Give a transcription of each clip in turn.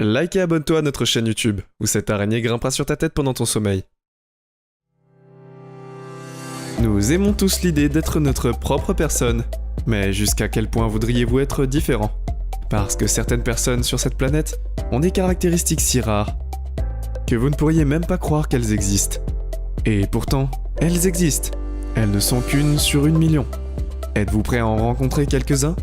Like et abonne-toi à notre chaîne YouTube, où cette araignée grimpera sur ta tête pendant ton sommeil. Nous aimons tous l'idée d'être notre propre personne, mais jusqu'à quel point voudriez-vous être différent? Parce que certaines personnes sur cette planète ont des caractéristiques si rares que vous ne pourriez même pas croire qu'elles existent. Et pourtant, elles existent. Elles ne sont qu'une sur 1 million. Êtes-vous prêt à en rencontrer quelques-uns?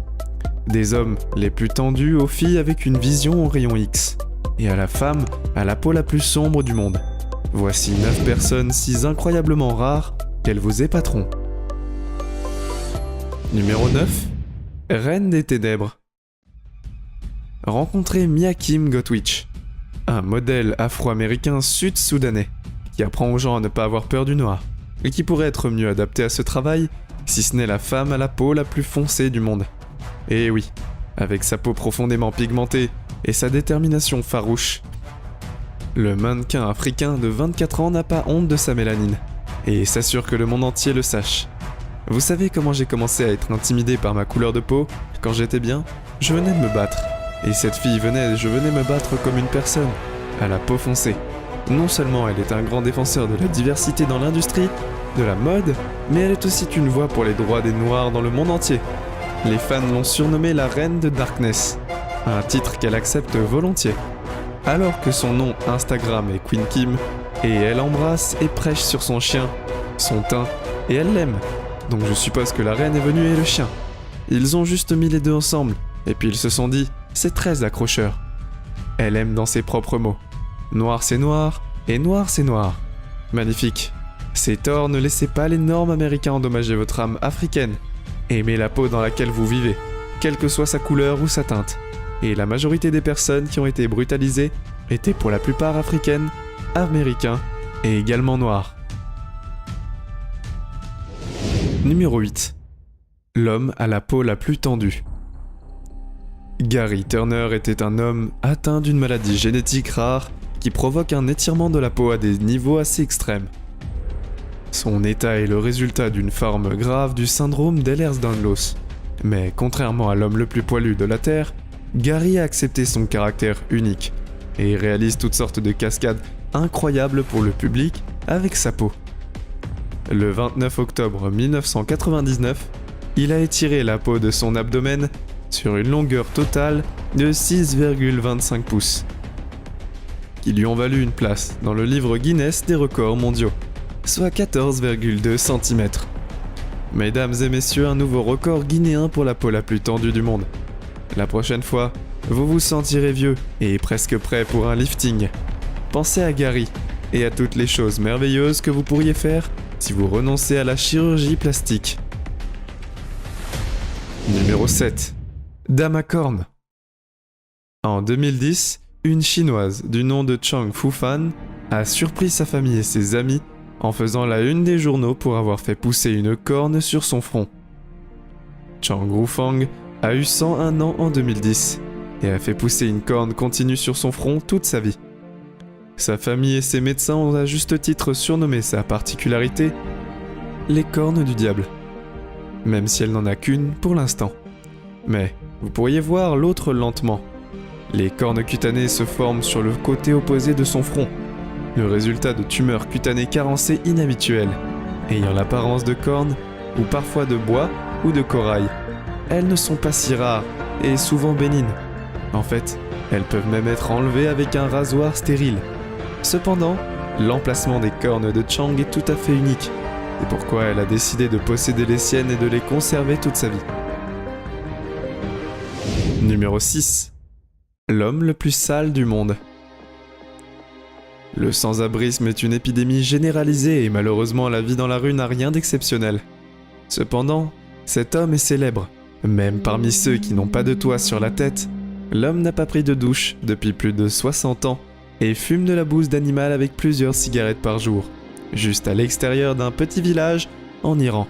Des hommes les plus tendus aux filles avec une vision au rayon X, et à la femme à la peau la plus sombre du monde. Voici 9 personnes si incroyablement rares qu'elles vous épateront. Numéro 9. Reine des Ténèbres. Rencontrez Miakim Gotwich, un modèle afro-américain sud-soudanais qui apprend aux gens à ne pas avoir peur du noir, et qui pourrait être mieux adapté à ce travail si ce n'est la femme à la peau la plus foncée du monde. Et oui, avec sa peau profondément pigmentée et sa détermination farouche, le mannequin africain de 24 ans n'a pas honte de sa mélanine, et s'assure que le monde entier le sache. Vous savez comment j'ai commencé à être intimidé par ma couleur de peau? Quand j'étais bien, je venais de me battre. Et cette fille je venais me battre comme une personne, à la peau foncée. Non seulement elle est un grand défenseur de la diversité dans l'industrie, de la mode, mais elle est aussi une voix pour les droits des Noirs dans le monde entier. Les fans l'ont surnommée la Reine de Darkness, un titre qu'elle accepte volontiers. Alors que son nom Instagram est Queen Kim, et elle embrasse et prêche sur son chien, son teint, et elle l'aime. Donc je suppose que la reine est venue et le chien. Ils ont juste mis les deux ensemble, et puis ils se sont dit, c'est très accrocheur. Elle aime dans ses propres mots. Noir c'est noir, et noir c'est noir. Magnifique. C'est tort, ne laissez pas les normes américains endommager votre âme africaine. Aimez la peau dans laquelle vous vivez, quelle que soit sa couleur ou sa teinte. Et la majorité des personnes qui ont été brutalisées étaient pour la plupart africaines, américains et également noirs. Numéro 8. L'homme à la peau la plus tendue. Gary Turner était un homme atteint d'une maladie génétique rare qui provoque un étirement de la peau à des niveaux assez extrêmes. Son état est le résultat d'une forme grave du syndrome d'Ehlers-Danlos. Mais contrairement à l'homme le plus poilu de la Terre, Gary a accepté son caractère unique et réalise toutes sortes de cascades incroyables pour le public avec sa peau. Le 29 octobre 1999, il a étiré la peau de son abdomen sur une longueur totale de 6,25 pouces, qui lui ont valu une place dans le livre Guinness des records mondiaux, soit 14,2 cm. Mesdames et messieurs, un nouveau record guinéen pour la peau la plus tendue du monde. La prochaine fois, vous vous sentirez vieux et presque prêt pour un lifting. Pensez à Gary et à toutes les choses merveilleuses que vous pourriez faire si vous renoncez à la chirurgie plastique. Numéro 7. Dame à cornes. En 2010, une chinoise du nom de Chang Fufan a surpris sa famille et ses amis en faisant la une des journaux pour avoir fait pousser une corne sur son front. Chang Rufang a eu 101 ans en 2010 et a fait pousser une corne continue sur son front toute sa vie. Sa famille et ses médecins ont à juste titre surnommé sa particularité les cornes du diable, même si elle n'en a qu'une pour l'instant. Mais vous pourriez voir l'autre lentement. Les cornes cutanées se forment sur le côté opposé de son front, le résultat de tumeurs cutanées carencées inhabituelles, ayant l'apparence de cornes ou parfois de bois ou de corail. Elles ne sont pas si rares et souvent bénignes. En fait, elles peuvent même être enlevées avec un rasoir stérile. Cependant, l'emplacement des cornes de Chang est tout à fait unique. C'est pourquoi elle a décidé de posséder les siennes et de les conserver toute sa vie. Numéro 6. L'homme le plus sale du monde. Le sans-abrisme est une épidémie généralisée et malheureusement la vie dans la rue n'a rien d'exceptionnel. Cependant, cet homme est célèbre. Même parmi ceux qui n'ont pas de toit sur la tête, l'homme n'a pas pris de douche depuis plus de 60 ans et fume de la bouse d'animal avec plusieurs cigarettes par jour, juste à l'extérieur d'un petit village en Iran,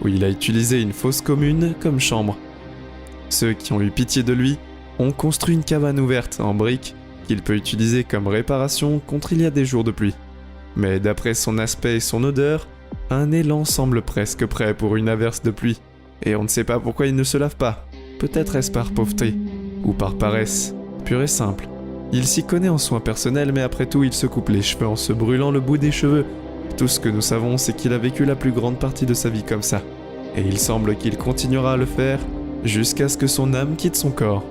où il a utilisé une fosse commune comme chambre. Ceux qui ont eu pitié de lui ont construit une cabane ouverte en briques qu'il peut utiliser comme réparation contre il y a des jours de pluie. Mais d'après son aspect et son odeur, un élan semble presque prêt pour une averse de pluie, et on ne sait pas pourquoi il ne se lave pas. Peut-être est-ce par pauvreté, ou par paresse, pure et simple. Il s'y connaît en soins personnels, mais après tout, il se coupe les cheveux en se brûlant le bout des cheveux. Tout ce que nous savons, c'est qu'il a vécu la plus grande partie de sa vie comme ça. Et il semble qu'il continuera à le faire jusqu'à ce que son âme quitte son corps.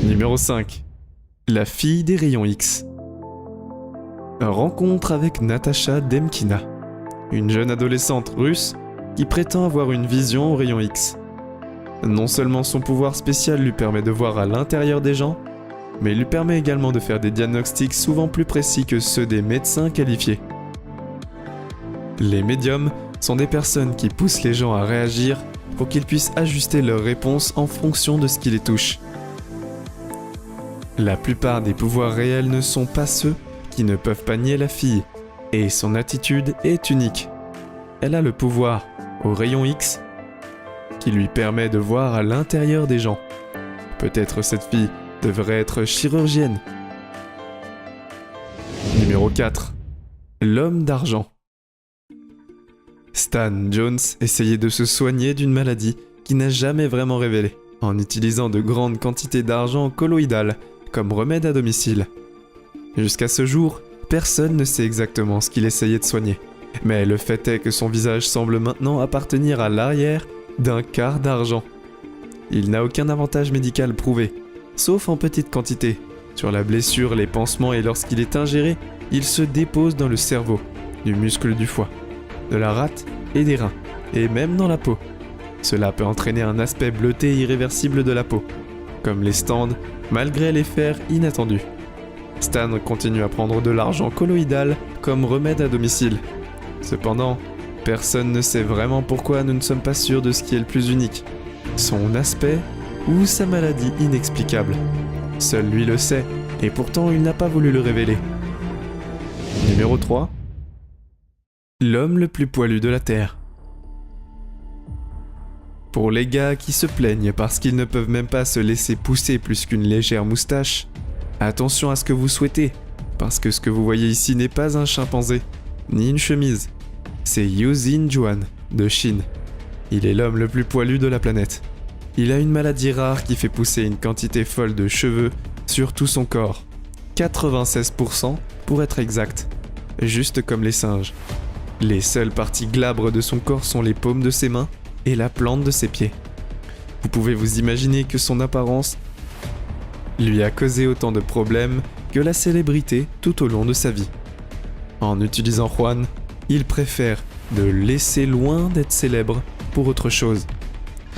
Numéro 5. La fille des rayons X. Rencontre avec Natasha Demkina, une jeune adolescente russe qui prétend avoir une vision aux rayons X. Non seulement son pouvoir spécial lui permet de voir à l'intérieur des gens, mais il lui permet également de faire des diagnostics souvent plus précis que ceux des médecins qualifiés. Les médiums sont des personnes qui poussent les gens à réagir pour qu'ils puissent ajuster leurs réponses en fonction de ce qui les touche. La plupart des pouvoirs réels ne sont pas ceux qui ne peuvent pas nier la fille, et son attitude est unique. Elle a le pouvoir au rayon X qui lui permet de voir à l'intérieur des gens. Peut-être cette fille devrait être chirurgienne. Numéro 4. L'homme d'argent. Stan Jones essayait de se soigner d'une maladie qu'il n'a jamais vraiment révélée, en utilisant de grandes quantités d'argent colloïdal comme remède à domicile. Jusqu'à ce jour, personne ne sait exactement ce qu'il essayait de soigner, mais le fait est que son visage semble maintenant appartenir à l'arrière d'un quart d'argent. Il n'a aucun avantage médical prouvé, sauf en petite quantité. Sur la blessure, les pansements et lorsqu'il est ingéré, il se dépose dans le cerveau, du muscle du foie, de la rate et des reins, et même dans la peau. Cela peut entraîner un aspect bleuté irréversible de la peau, comme les stands, malgré les fers inattendus. Stan continue à prendre de l'argent colloïdal comme remède à domicile. Cependant, personne ne sait vraiment pourquoi nous ne sommes pas sûrs de ce qui est le plus unique, son aspect ou sa maladie inexplicable. Seul lui le sait, et pourtant il n'a pas voulu le révéler. Numéro 3. L'homme le plus poilu de la Terre. Pour les gars qui se plaignent parce qu'ils ne peuvent même pas se laisser pousser plus qu'une légère moustache, attention à ce que vous souhaitez, parce que ce que vous voyez ici n'est pas un chimpanzé, ni une chemise. C'est Yuzin Juan, de Chine. Il est l'homme le plus poilu de la planète. Il a une maladie rare qui fait pousser une quantité folle de cheveux sur tout son corps. 96% pour être exact. Juste comme les singes. Les seules parties glabres de son corps sont les paumes de ses mains et la plante de ses pieds. Vous pouvez vous imaginer que son apparence lui a causé autant de problèmes que la célébrité tout au long de sa vie. En utilisant Juan, il préfère de laisser loin d'être célèbre pour autre chose.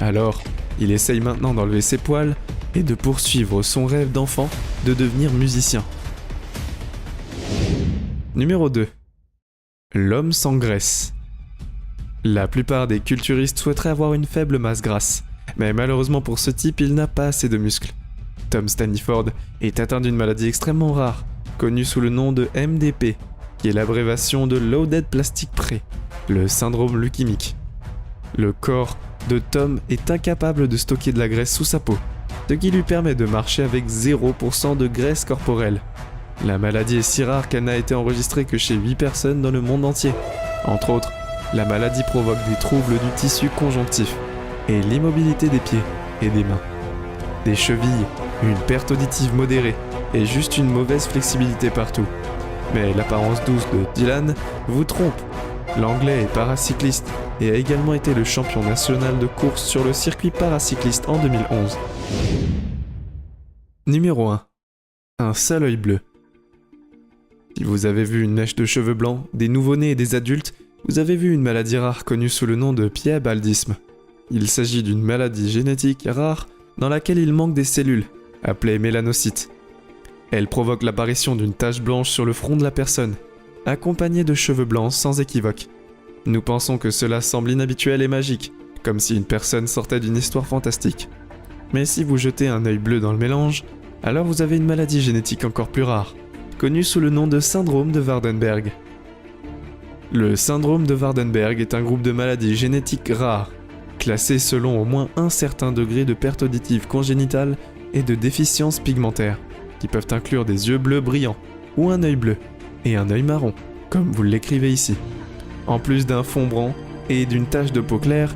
Alors, il essaye maintenant d'enlever ses poils et de poursuivre son rêve d'enfant de devenir musicien. Numéro 2. L'homme sans graisse. La plupart des culturistes souhaiteraient avoir une faible masse grasse, mais malheureusement pour ce type, il n'a pas assez de muscles. Tom Staniford est atteint d'une maladie extrêmement rare, connue sous le nom de MDP, qui est l'abréviation de Loaded Plastic Prey, le syndrome leucémique. Le corps de Tom est incapable de stocker de la graisse sous sa peau, ce qui lui permet de marcher avec 0% de graisse corporelle. La maladie est si rare qu'elle n'a été enregistrée que chez 8 personnes dans le monde entier. Entre autres, la maladie provoque des troubles du tissu conjonctif et l'immobilité des pieds et des mains. Des chevilles, une perte auditive modérée et juste une mauvaise flexibilité partout. Mais l'apparence douce de Dylan vous trompe. L'Anglais est paracycliste et a également été le champion national de course sur le circuit paracycliste en 2011. Numéro 1. Un seul œil bleu. Si vous avez vu une mèche de cheveux blancs, des nouveau-nés et des adultes, vous avez vu une maladie rare connue sous le nom de piéabaldisme. Il s'agit d'une maladie génétique rare dans laquelle il manque des cellules, appelées mélanocytes. Elle provoque l'apparition d'une tache blanche sur le front de la personne, accompagnée de cheveux blancs sans équivoque. Nous pensons que cela semble inhabituel et magique, comme si une personne sortait d'une histoire fantastique. Mais si vous jetez un œil bleu dans le mélange, alors vous avez une maladie génétique encore plus rare, connue sous le nom de syndrome de Waardenburg. Le syndrome de Waardenburg est un groupe de maladies génétiques rares, classées selon au moins un certain degré de perte auditive congénitale et de déficience pigmentaire, qui peuvent inclure des yeux bleus brillants, ou un œil bleu, et un œil marron, comme vous l'écrivez ici. En plus d'un fond brun et d'une tache de peau claire,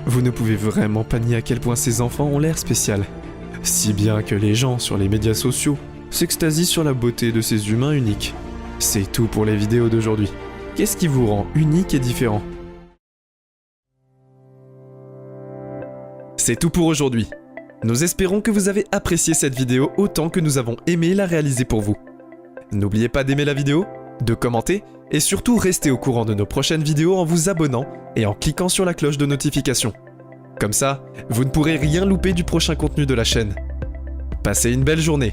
vous ne pouvez vraiment pas nier à quel point ces enfants ont l'air spécial. Si bien que les gens sur les médias sociaux s'extasient sur la beauté de ces humains uniques. C'est tout pour les vidéos d'aujourd'hui. Qu'est-ce qui vous rend unique et différent? C'est tout pour aujourd'hui. Nous espérons que vous avez apprécié cette vidéo autant que nous avons aimé la réaliser pour vous. N'oubliez pas d'aimer la vidéo, de commenter et surtout rester au courant de nos prochaines vidéos en vous abonnant et en cliquant sur la cloche de notification. Comme ça, vous ne pourrez rien louper du prochain contenu de la chaîne. Passez une belle journée.